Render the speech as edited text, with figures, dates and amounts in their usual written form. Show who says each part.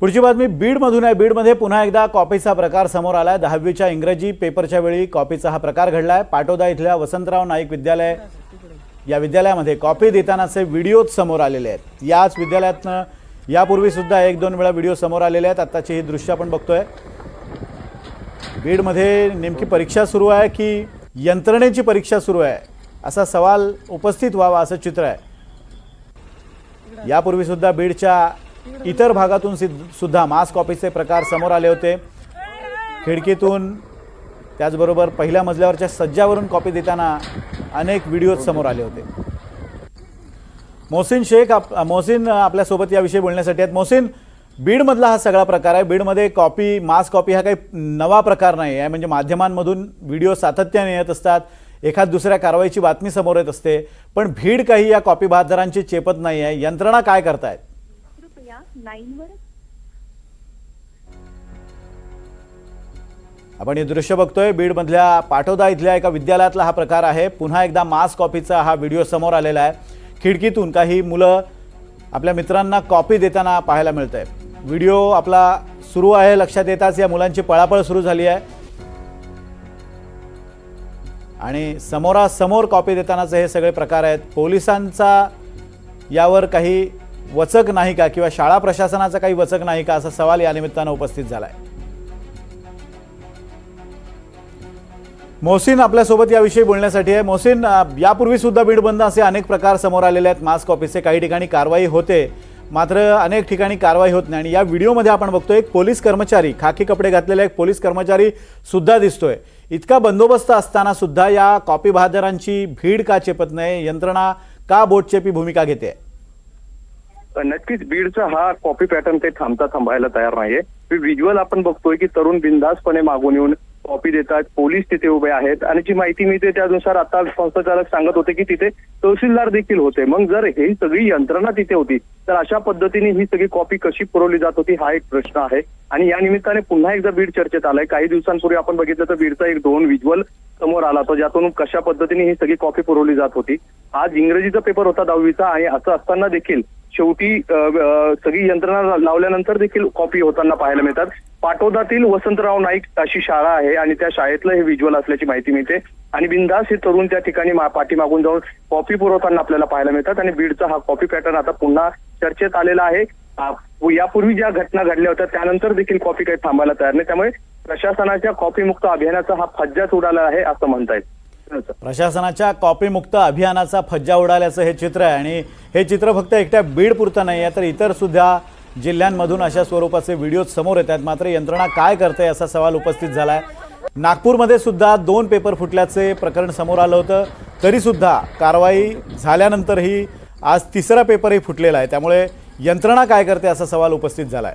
Speaker 1: पुढची बातमी बीडमधून आहे। बीडमध्ये पुन्हा एकदा कॉपीचा प्रकार समोर आलाय। 10वीच्या इंग्रजी पेपरच्या वेळी कॉपीचा हा प्रकार घडलाय। पाटोदा इथल्या वसंतराव नाईक विद्यालय या विद्यालयामध्ये कॉपी देतानाचे व्हिडिओ समोर आलेले आहेत। याच विद्यालयातनं यापूर्वी सुद्धा 1-2 वेळा व्हिडिओ समोर आलेले आहेत। आताची ही दृश्य आपण बघतोय। बीडमध्ये नेमकी परीक्षा सुरू आहे की यंत्रणेची परीक्षा सुरू आहे असा सवाल उपस्थित व्हावा असं चित्र आहे। यापूर्वी सुद्धा बीडच्या इतर भागातून सुद्धा मास कॉपीचे प्रकार समोर आले होते। खिडकीतून त्याचबरोबर पहिल्या मजल्यावरच्या सज्जावरून कॉपी देताना अनेक व्हिडिओ समोर आले होते। मोहसिन आपल्यासोबत याविषयी बोलण्यासाठी आहेत। मोहसिन, बीडमधला हा सगळा प्रकार आहे। बीडमध्ये कॉपी मास कॉपी हा काही नवा प्रकार नाही आहे। म्हणजे माध्यमांमधून व्हिडिओ सातत्याने येत असतात, एखाद दुसऱ्या कारवाईची बातमी समोर येत असते, पण भीड काही या कॉपी बहादरांची चेपत नाही आहे। यंत्रणा काय करतायत? आपण हे दृश्य बघतोय। बीडमधल्या पाटोदा इथल्या एका विद्यालयातला हा प्रकार आहे। पुन्हा एकदा मास कॉपीचा हा व्हिडिओ समोर आलेला आहे। खिडकीतून काही मुलं आपल्या मित्रांना कॉपी देताना पाहायला मिळतंय। व्हिडिओ आपला सुरू आहे, लक्षात येताच या मुलांची पळापळ सुरू झाली आहे आणि समोरासमोर कॉपी देतानाचे हे सगळे प्रकार आहेत। पोलिसांचा यावर काही वचक नाही का किंवा शाळा प्रशासनाचा काही वचक नाही का असा सवाल या निमित्तानं उपस्थित झालाय। मोहसिन आपल्यासोबत याविषयी बोलण्यासाठी आहे। मोहसिन, यापूर्वी सुद्धा बीडबंद असे अनेक प्रकार समोर आलेले आहेत मास कॉपीचे। काही ठिकाणी कारवाई होते, मात्र अनेक ठिकाणी कारवाई होत नाही। आणि या व्हिडिओमध्ये आपण बघतोय एक पोलीस कर्मचारी, खाकी कपडे घातलेला एक पोलीस कर्मचारी सुद्धा दिसतोय। इतका बंदोबस्त असताना सुद्धा या कॉपी बहादरांची भीड का चेपत नाही? यंत्रणा का बोटचेपी भूमिका घेते?
Speaker 2: नक्कीच बीडचा हा कॉपी पॅटर्न ते थांबायला तयार नाहीये। व्हिज्युअल आपण बघतोय की तरुण बिनधास्तपणे मागून येऊन कॉपी देतात। पोलीस तिथे उभे आहेत आणि जी माहिती मिळते त्यानुसार आता संस्थाचालक सांगत होते की तिथे तहसीलदार देखील होते। मग जर ही सगळी यंत्रणा तिथे होती तर अशा पद्धतीने ही सगळी कॉपी कशी पुरवली जात होती हा एक प्रश्न आहे। आणि या निमित्ताने पुन्हा एकदा बीड चर्चेत आलाय। काही दिवसांपूर्वी आपण बघितलं तर बीडचा एक 2 व्हिज्युअल समोर आला तो, ज्यातून कशा पद्धतीने ही सगळी कॉपी पुरवली जात होती। आज इंग्रजीचा पेपर होता 10वीचा आणि असं असताना देखील शेवटी सगळी यंत्रणा लावल्यानंतर देखील कॉपी होताना पाहायला मिळतात। पाटोदातील वसंतराव नाईक अशी शाळा आहे आणि त्या शाळेतलं हे व्हिज्युअल असल्याची माहिती मिळते आणि बिनधास्त हे तरुण त्या ठिकाणी पाठीमागून जाऊन कॉपी पुरवताना आपल्याला पाहायला मिळतात। आणि बीडचा हा कॉपी पॅटर्न आता पुन्हा चर्चेत आलेला आहे। यापूर्वी ज्या घटना घडल्या होत्या त्यानंतर देखील कॉपी काही थांबायला तयार नाही। त्यामुळे प्रशासनाच्या कॉपी मुक्त अभियानाचा हा फज्जाच उडाला आहे असं म्हणतायत।
Speaker 1: प्रशासनाच्या कॉपी मुक्त अभियानाचा फज्जा उडाल्याचं हे चित्र आहे आणि हे चित्र फक्त एकट्या बीड पुरतं नाही आहे, तर इतर सुद्धा जिल्ह्यांमधून अशा स्वरूपाचे व्हिडिओ समोर येतात। मात्र यंत्रणा काय करते असा सवाल उपस्थित झालाय। नागपूरमध्ये सुद्धा 2 पेपर फुटल्याचे प्रकरण समोर आलं होतं, तरी सुद्धा कारवाई झाल्यानंतरही आज 3रा पेपरही फुटलेला आहे। त्यामुळे यंत्रणा काय करते असा सवाल उपस्थित झालाय।